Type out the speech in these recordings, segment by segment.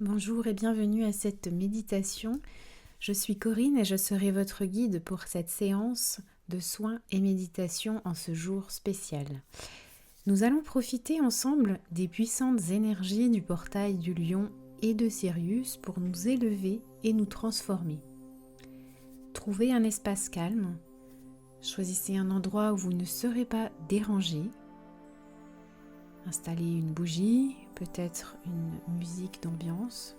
Bonjour et bienvenue à cette méditation. Je suis Corinne et je serai votre guide pour cette séance de soins et méditation en ce jour spécial. Nous allons profiter ensemble des puissantes énergies du portail du Lion et de Sirius pour nous élever et nous transformer. Trouvez un espace calme, choisissez un endroit où vous ne serez pas dérangé. Installez une bougie, peut-être une musique d'ambiance.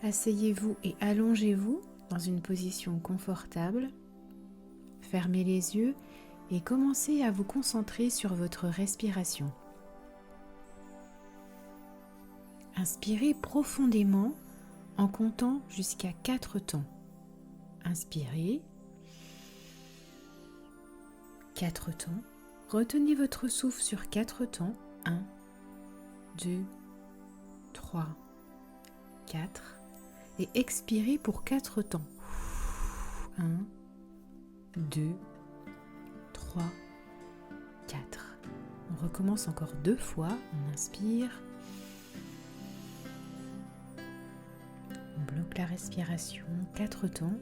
Asseyez-vous et allongez-vous dans une position confortable. Fermez les yeux et commencez à vous concentrer sur votre respiration. Inspirez profondément en comptant jusqu'à 4 temps. Inspirez. 4 temps. Retenez votre souffle sur 4 temps. 1, 2, 3, 4. Et expirez pour 4 temps. 1, 2, 3, 4. On recommence encore 2 fois. On inspire. On bloque la respiration. 4 temps.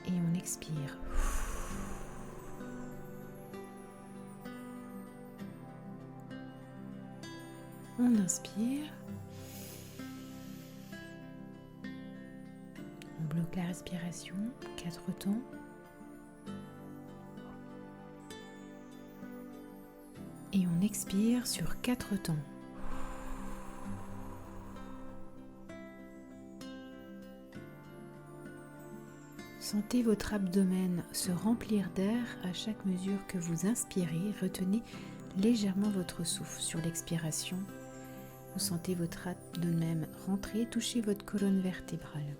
Et on expire. On inspire. On bloque la respiration. 4 temps. Et on expire sur 4 temps. Sentez votre abdomen se remplir d'air à chaque mesure que vous inspirez. Retenez légèrement votre souffle sur l'expiration. Vous sentez votre abdomen rentrer, toucher votre colonne vertébrale.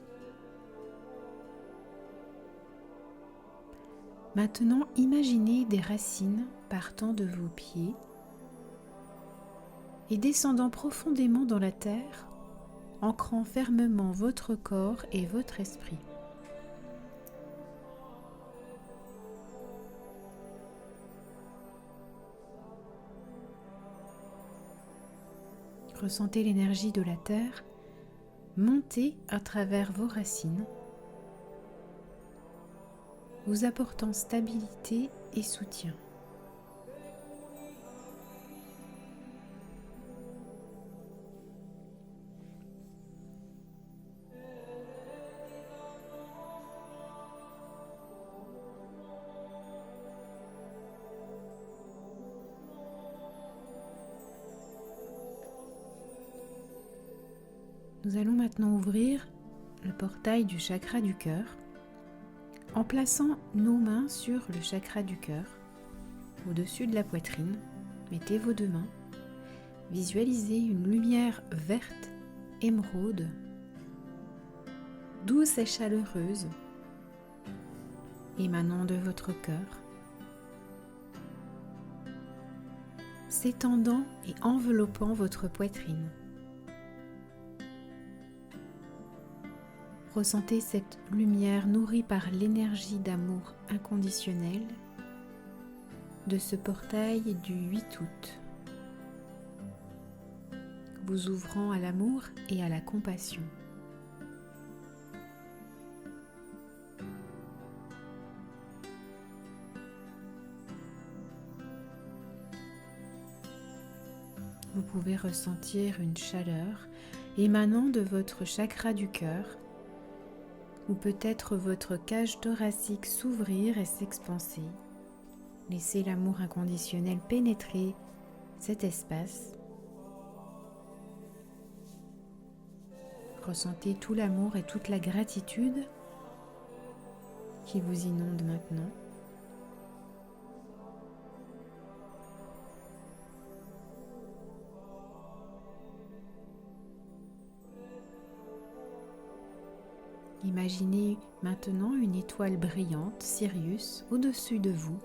Maintenant, imaginez des racines partant de vos pieds et descendant profondément dans la terre, ancrant fermement votre corps et votre esprit. Ressentez l'énergie de la terre monter à travers vos racines, vous apportant stabilité et soutien. Nous allons maintenant ouvrir le portail du chakra du cœur en plaçant nos mains sur le chakra du cœur, au-dessus de la poitrine. Mettez vos 2 mains, visualisez une lumière verte émeraude, douce et chaleureuse, émanant de votre cœur, s'étendant et enveloppant votre poitrine. Ressentez cette lumière nourrie par l'énergie d'amour inconditionnel de ce portail du 8 août, vous ouvrant à l'amour et à la compassion. Vous pouvez ressentir une chaleur émanant de votre chakra du cœur, ou peut-être votre cage thoracique s'ouvrir et s'expanser. Laissez l'amour inconditionnel pénétrer cet espace. Ressentez tout l'amour et toute la gratitude qui vous inonde maintenant. Imaginez maintenant une étoile brillante, Sirius, au-dessus de vous.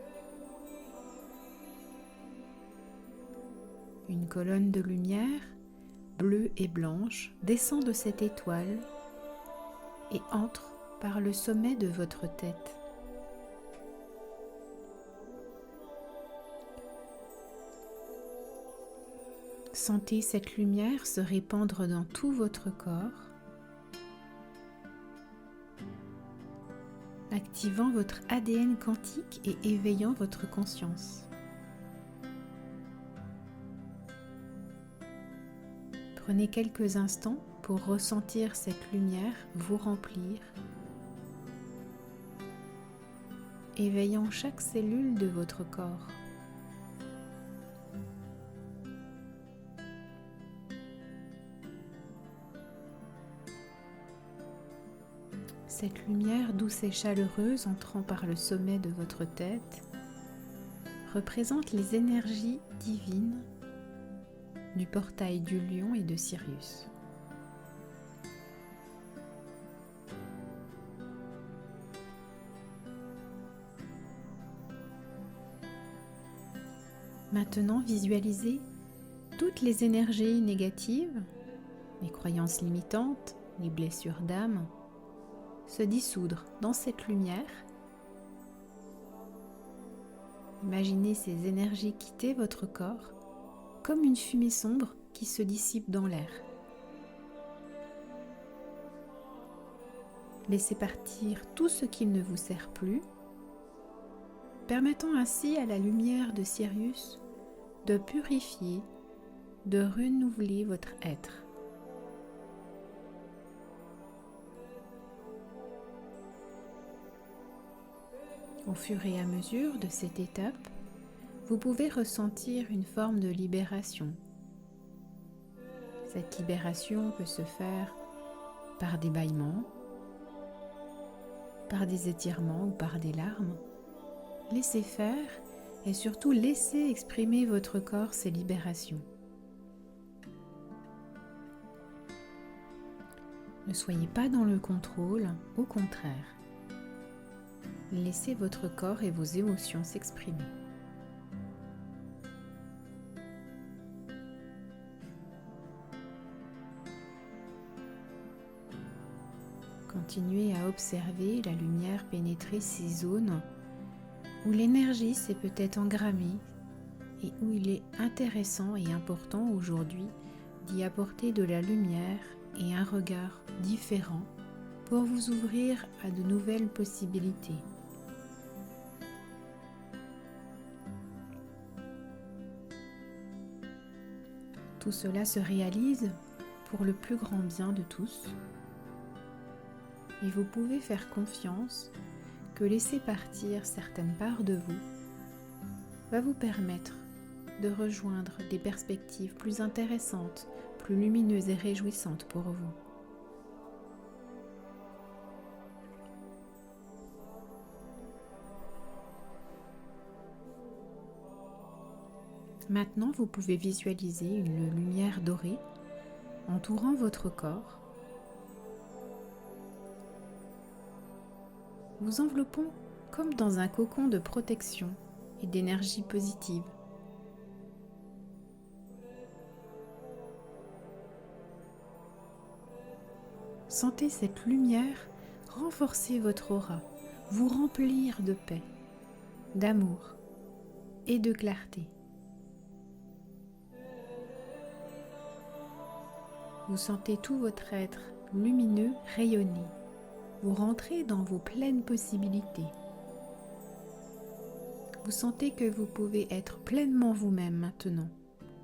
Une colonne de lumière bleue et blanche descend de cette étoile et entre par le sommet de votre tête. Sentez cette lumière se répandre dans tout votre corps, activant votre ADN quantique et éveillant votre conscience. Prenez quelques instants pour ressentir cette lumière vous remplir, éveillant chaque cellule de votre corps. Cette lumière douce et chaleureuse entrant par le sommet de votre tête représente les énergies divines du portail du Lion et de Sirius. Maintenant, visualisez toutes les énergies négatives, les croyances limitantes, les blessures d'âme, se dissoudre dans cette lumière. Imaginez ces énergies quitter votre corps comme une fumée sombre qui se dissipe dans l'air. Laissez partir tout ce qui ne vous sert plus, permettant ainsi à la lumière de Sirius de purifier, de renouveler votre être. Au fur et à mesure de cette étape, vous pouvez ressentir une forme de libération. Cette libération peut se faire par des bâillements, par des étirements ou par des larmes. Laissez faire et surtout laissez exprimer votre corps ces libérations. Ne soyez pas dans le contrôle, au contraire. Laissez votre corps et vos émotions s'exprimer. Continuez à observer la lumière pénétrer ces zones où l'énergie s'est peut-être engrammée et où il est intéressant et important aujourd'hui d'y apporter de la lumière et un regard différent pour vous ouvrir à de nouvelles possibilités. Tout cela se réalise pour le plus grand bien de tous et vous pouvez faire confiance que laisser partir certaines parts de vous va vous permettre de rejoindre des perspectives plus intéressantes, plus lumineuses et réjouissantes pour vous. Maintenant, vous pouvez visualiser une lumière dorée entourant votre corps, vous enveloppant comme dans un cocon de protection et d'énergie positive. Sentez cette lumière renforcer votre aura, vous remplir de paix, d'amour et de clarté. Vous sentez tout votre être lumineux rayonner. Vous rentrez dans vos pleines possibilités. Vous sentez que vous pouvez être pleinement vous-même maintenant.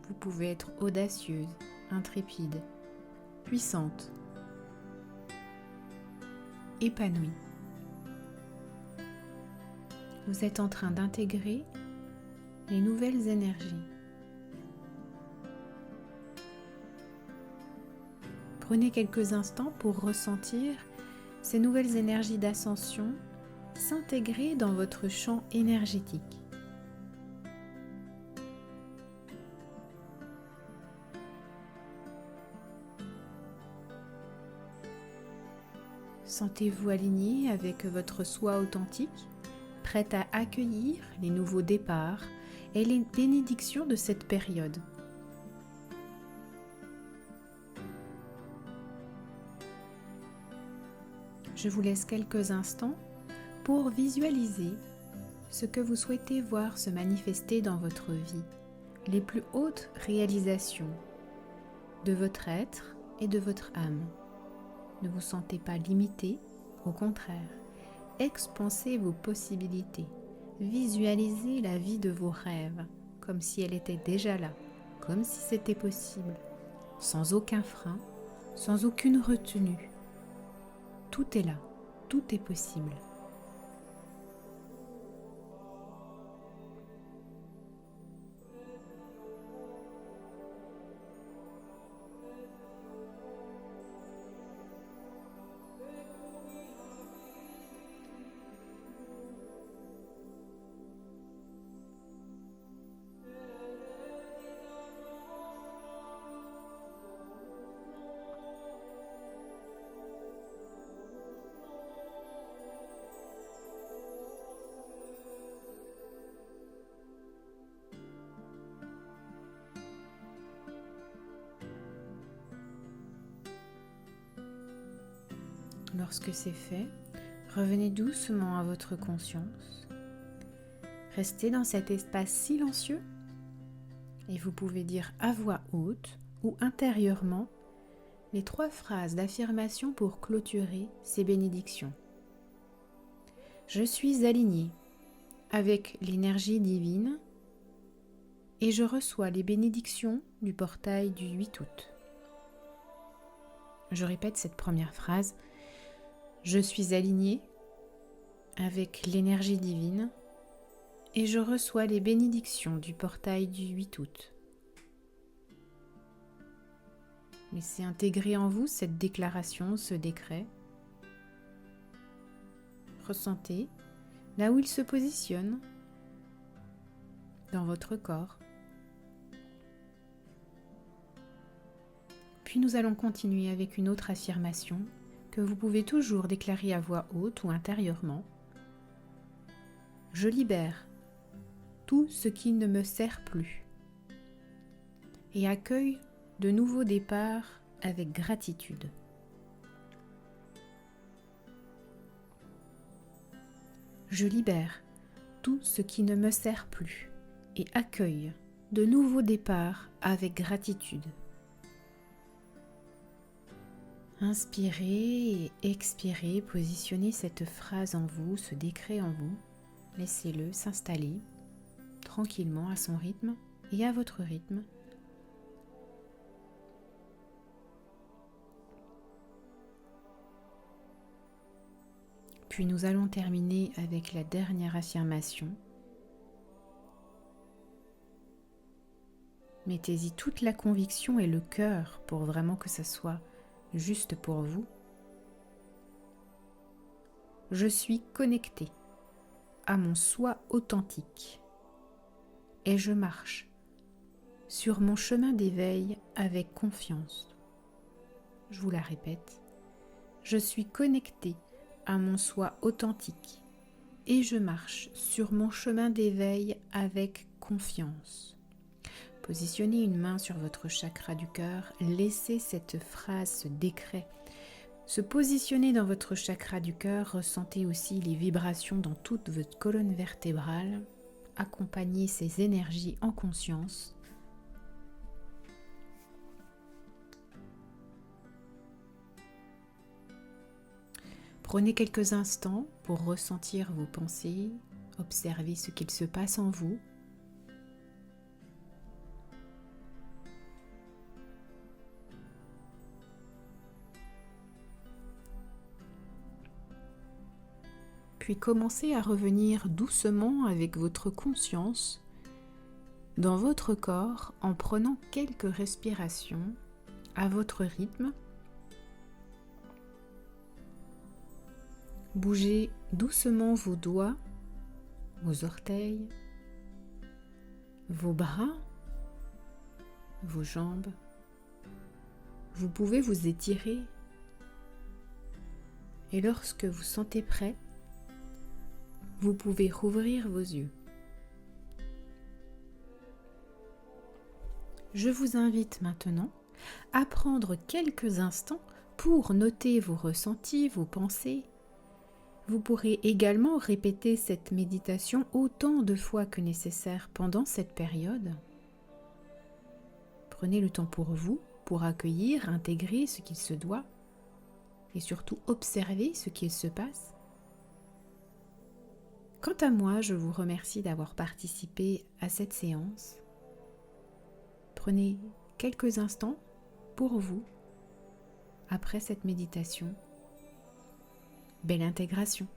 Vous pouvez être audacieuse, intrépide, puissante, épanouie. Vous êtes en train d'intégrer les nouvelles énergies. Prenez quelques instants pour ressentir ces nouvelles énergies d'ascension s'intégrer dans votre champ énergétique. Sentez-vous aligné avec votre soi authentique, prête à accueillir les nouveaux départs et les bénédictions de cette période. Je vous laisse quelques instants pour visualiser ce que vous souhaitez voir se manifester dans votre vie, les plus hautes réalisations de votre être et de votre âme. Ne vous sentez pas limité, au contraire, expansez vos possibilités, visualisez la vie de vos rêves comme si elle était déjà là, comme si c'était possible, sans aucun frein, sans aucune retenue. Tout est là, tout est possible. Lorsque c'est fait, revenez doucement à votre conscience. Restez dans cet espace silencieux et vous pouvez dire à voix haute ou intérieurement les 3 phrases d'affirmation pour clôturer ces bénédictions. Je suis aligné avec l'énergie divine et je reçois les bénédictions du portail du 8 août. Je répète cette première phrase. Je suis aligné avec l'énergie divine et je reçois les bénédictions du portail du 8 août. Laissez intégrer en vous cette déclaration, ce décret. Ressentez là où il se positionne dans votre corps. Puis nous allons continuer avec une autre affirmation que vous pouvez toujours déclarer à voix haute ou intérieurement. Je libère tout ce qui ne me sert plus et accueille de nouveaux départs avec gratitude. Je libère tout ce qui ne me sert plus et accueille de nouveaux départs avec gratitude. Inspirez et expirez, positionnez cette phrase en vous, ce décret en vous. Laissez-le s'installer tranquillement à son rythme et à votre rythme. Puis nous allons terminer avec la dernière affirmation. Mettez-y toute la conviction et le cœur pour vraiment que ça soit juste pour vous. Je suis connecté à mon soi authentique et je marche sur mon chemin d'éveil avec confiance. Je vous la répète. Je suis connecté à mon soi authentique et je marche sur mon chemin d'éveil avec confiance. Positionnez une main sur votre chakra du cœur, laissez cette phrase, ce décret, se positionner dans votre chakra du cœur, ressentez aussi les vibrations dans toute votre colonne vertébrale, accompagnez ces énergies en conscience. Prenez quelques instants pour ressentir vos pensées, observer ce qu'il se passe en vous. Puis commencez à revenir doucement avec votre conscience dans votre corps en prenant quelques respirations à votre rythme. Bougez doucement vos doigts, vos orteils, vos bras, vos jambes. Vous pouvez vous étirer et lorsque vous sentez prêt, vous pouvez rouvrir vos yeux. Je vous invite maintenant à prendre quelques instants pour noter vos ressentis, vos pensées. Vous pourrez également répéter cette méditation autant de fois que nécessaire pendant cette période. Prenez le temps pour vous, pour accueillir, intégrer ce qu'il se doit et surtout observer ce qu'il se passe. Quant à moi, je vous remercie d'avoir participé à cette séance. Prenez quelques instants pour vous après cette méditation. Belle intégration!